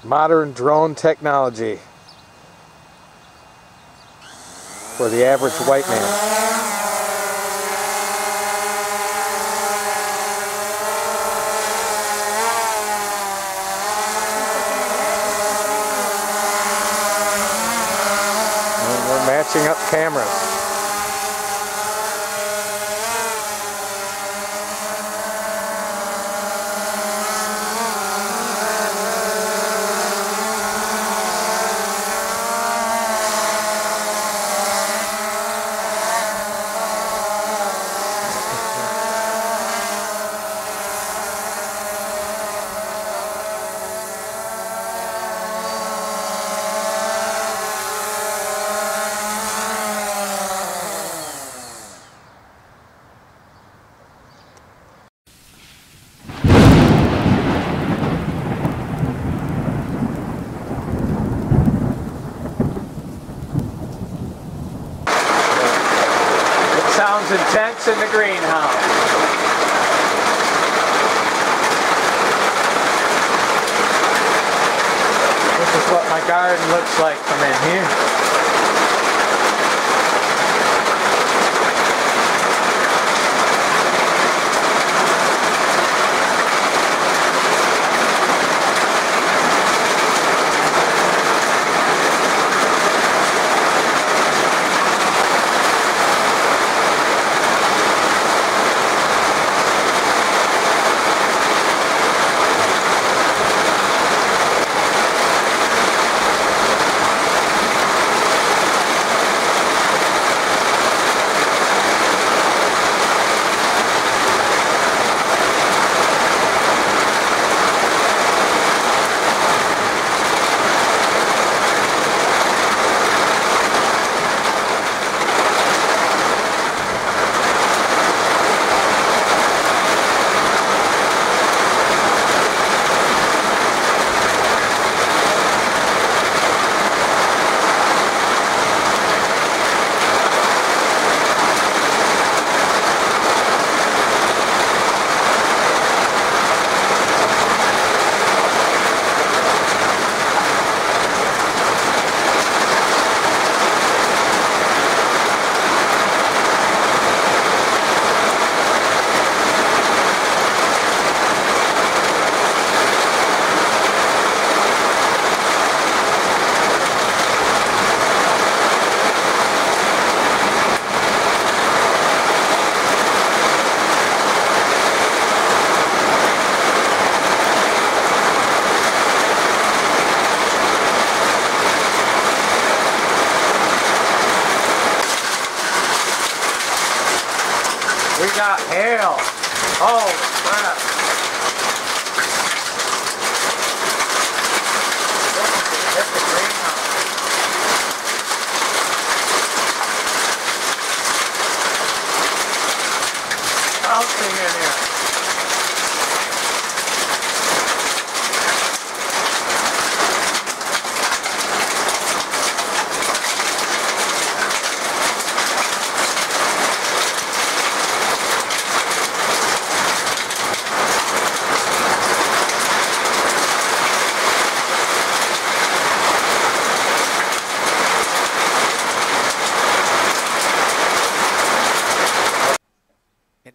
Modern drone technology for the average white man. And we're matching up cameras. Sounds intense in the greenhouse. This is what my garden looks like from in here. We got hail. Oh, crap. Hit the greenhouse. Bouncing in here.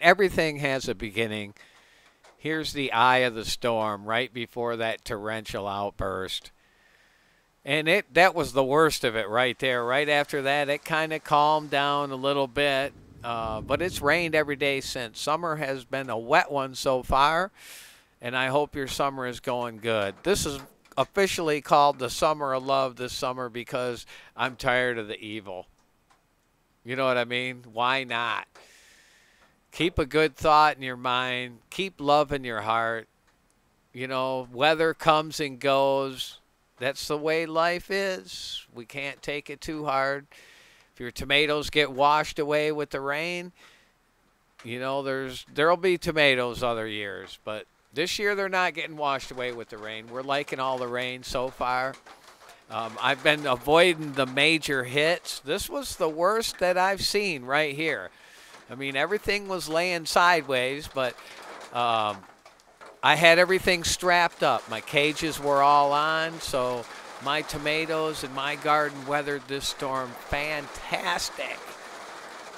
Everything has a beginning. Here's the eye of the storm right before that torrential outburst. And that was the worst of it right there. Right after that, it kind of calmed down a little bit. But it's rained every day since. Summer has been a wet one so far. And I hope your summer is going good. This is officially called the Summer of Love this summer because I'm tired of the evil. You know what I mean? Why not? Keep a good thought in your mind. Keep love in your heart. You know, weather comes and goes. That's the way life is. We can't take it too hard. If your tomatoes get washed away with the rain, you know, there'll be tomatoes other years. But this year they're not getting washed away with the rain. We're liking all the rain so far. I've been avoiding the major hits. This was the worst that I've seen right here. I mean, everything was laying sideways, but I had everything strapped up. My cages were all on, so my tomatoes and my garden weathered this storm fantastic.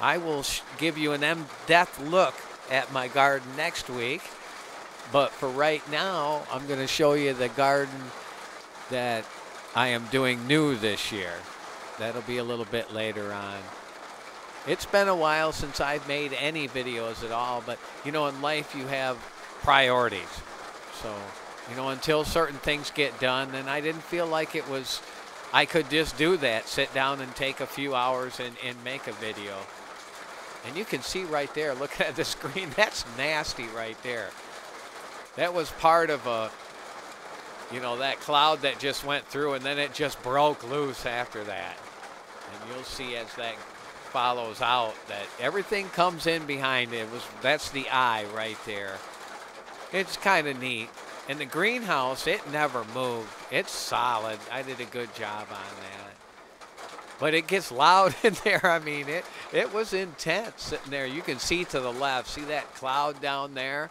I will give you an in-depth look at my garden next week. But for right now, I'm going to show you the garden that I am doing new this year. That'll be a little bit later on. It's been a while since I've made any videos at all, but you know, in life you have priorities. So, you know, until certain things get done, and I didn't feel like I could just do that, sit down and take a few hours and make a video. And you can see right there, look at the screen, that's nasty right there. That was part of you know, that cloud that just went through, and then it just broke loose after that. And you'll see as that follows out that everything comes in behind it. That's the eye right there. It's kind of neat. And the greenhouse, it never moved. It's solid. I did a good job on that. But it gets loud in there. I mean, it was intense sitting there. You can see to the left. See that cloud down there?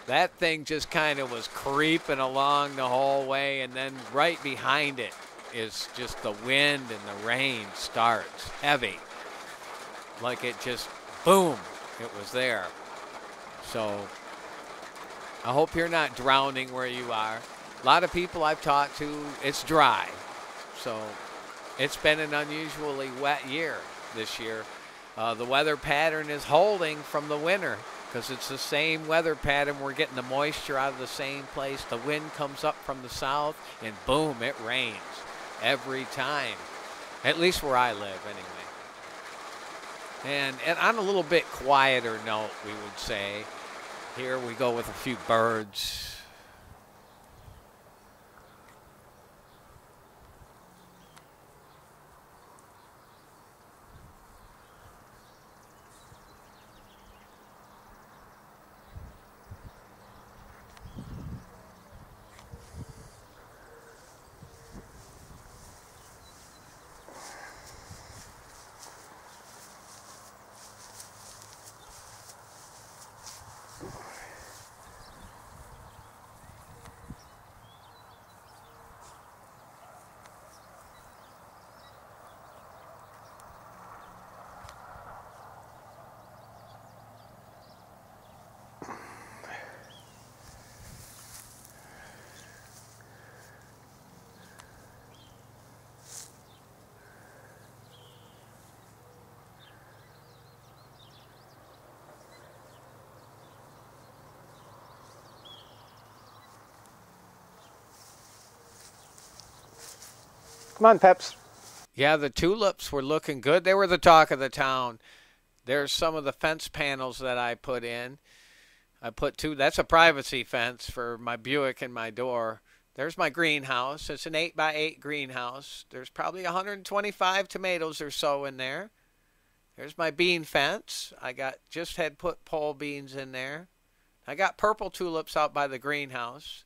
That thing just kind of was creeping along the whole way, and then right behind it is just the wind and the rain starts heavy. Like it just, boom, it was there. So I hope you're not drowning where you are. A lot of people I've talked to, it's dry. So it's been an unusually wet year this year. The weather pattern is holding from the winter because it's the same weather pattern. We're getting the moisture out of the same place. The wind comes up from the south, and boom, it rains every time. At least where I live, anyway. And on a little bit quieter note, we would say, here we go with a few birds. Come on, Peps. Yeah, the tulips were looking good. They were the talk of the town. There's some of the fence panels that I put in. I put two. That's a privacy fence for my Buick and my door. There's my greenhouse. It's an 8x8 greenhouse. There's probably 125 tomatoes or so in there. There's my bean fence. Just had put pole beans in there. I got purple tulips out by the greenhouse.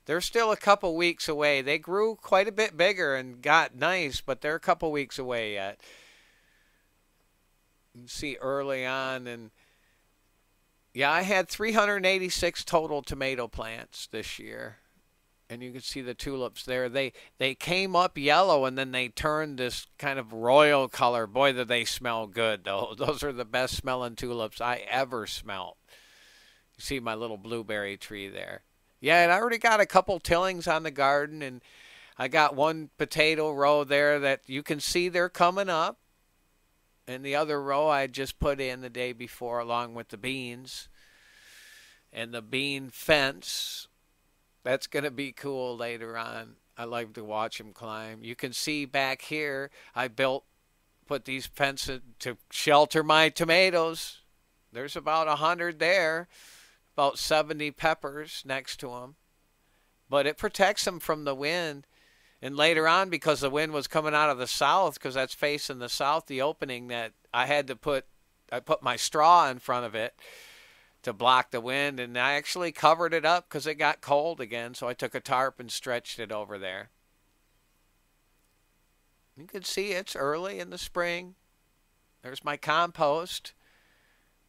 They're still a couple weeks away. They grew quite a bit bigger and got nice, but they're a couple weeks away yet. You can see early on, and yeah, I had 386 total tomato plants this year. And you can see the tulips there. They came up yellow, and then they turned this kind of royal color. Boy, did they smell good, though. Those are the best smelling tulips I ever smelled. You see my little blueberry tree there. Yeah, and I already got a couple tillings on the garden, and I got one potato row there that you can see they're coming up. And the other row I just put in the day before along with the beans. And the bean fence, that's going to be cool later on. I like to watch them climb. You can see back here, I put these fences to shelter my tomatoes. There's about 100 there. About 70 peppers next to them. But it protects them from the wind. And later on, because the wind was coming out of the south, because that's facing the south, the opening that I put my straw in front of it to block the wind. And I actually covered it up because it got cold again. So I took a tarp and stretched it over there. You can see it's early in the spring. There's my compost.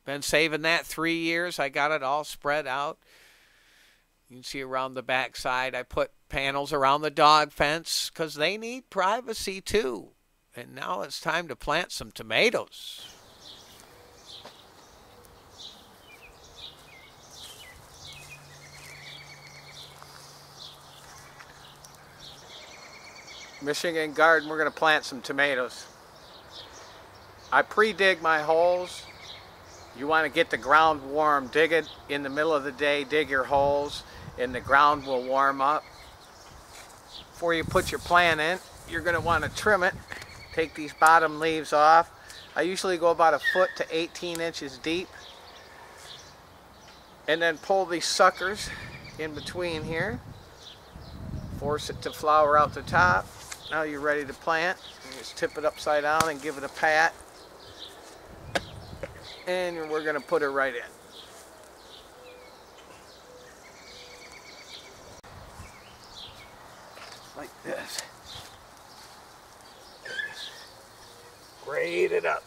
Been saving that 3 years. I got it all spread out. You can see around the back side, I put panels around the dog fence because they need privacy too. And now it's time to plant some tomatoes. Michigan garden, we're going to plant some tomatoes. I pre-dig my holes. You want to get the ground warm. Dig it in the middle of the day, dig your holes, and the ground will warm up. Before you put your plant in, you're going to want to trim it. Take these bottom leaves off. I usually go about 1 foot to 18 inches deep. And then pull these suckers in between here. Force it to flower out the top. Now you're ready to plant. You just tip it upside down and give it a pat. And we're going to put it right in. Like this. Grade it up.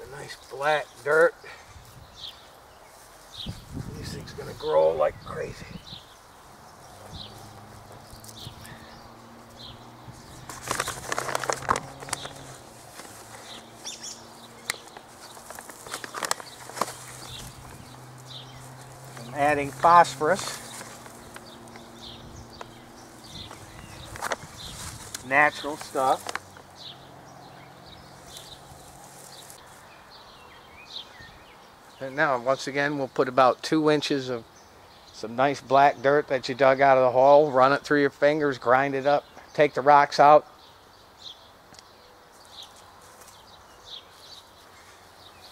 The nice black dirt. These things are going to grow like crazy. I'm adding phosphorus. Natural stuff. And now, once again, we'll put about 2 inches of some nice black dirt that you dug out of the hole, run it through your fingers, grind it up, take the rocks out.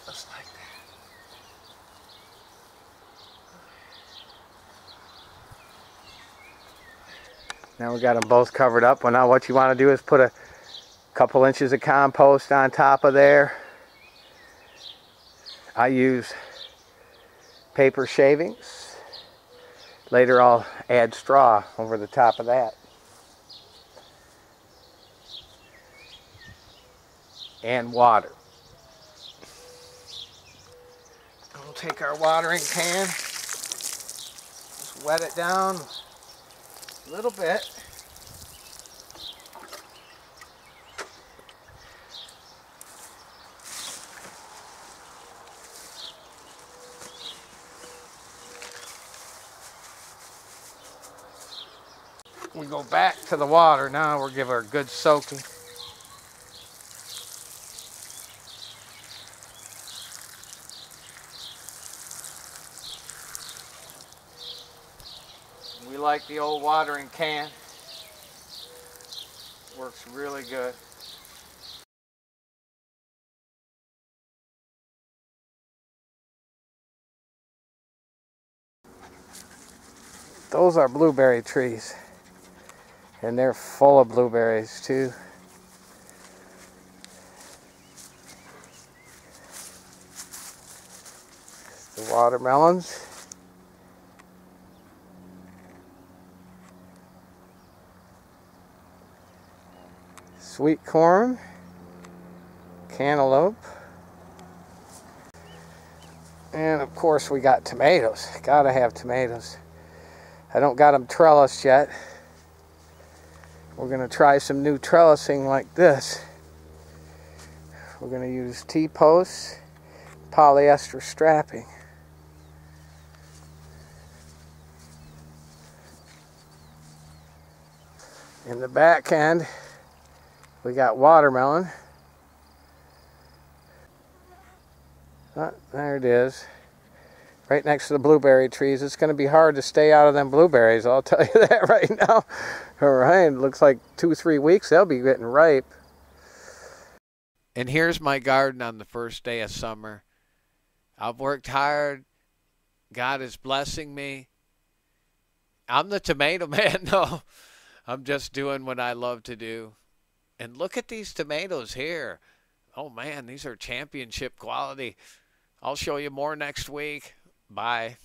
Just like that. Now we got them both covered up. Well, now what you want to do is put a couple inches of compost on top of there. I use paper shavings. Later I'll add straw over the top of that. And water. We'll take our watering can, just wet it down a little bit. We go back to the water now. We'll give her a good soaking. We like the old watering can. Works really good. Those are blueberry trees. And they're full of blueberries too. The watermelons. Sweet corn. Cantaloupe. And of course we got tomatoes. Gotta have tomatoes. I don't got them trellised yet. We're going to try some new trellising like this. We're going to use T-posts, polyester strapping. In the back end, we got watermelon. There it is. Right next to the blueberry trees. It's going to be hard to stay out of them blueberries, I'll tell you that right now. All right, it looks like 2-3 weeks they'll be getting ripe. And here's my garden on the first day of summer. I've worked hard. God is blessing me. I'm the tomato man, no. I'm just doing what I love to do. And look at these tomatoes here. Oh man, these are championship quality. I'll show you more next week. Bye.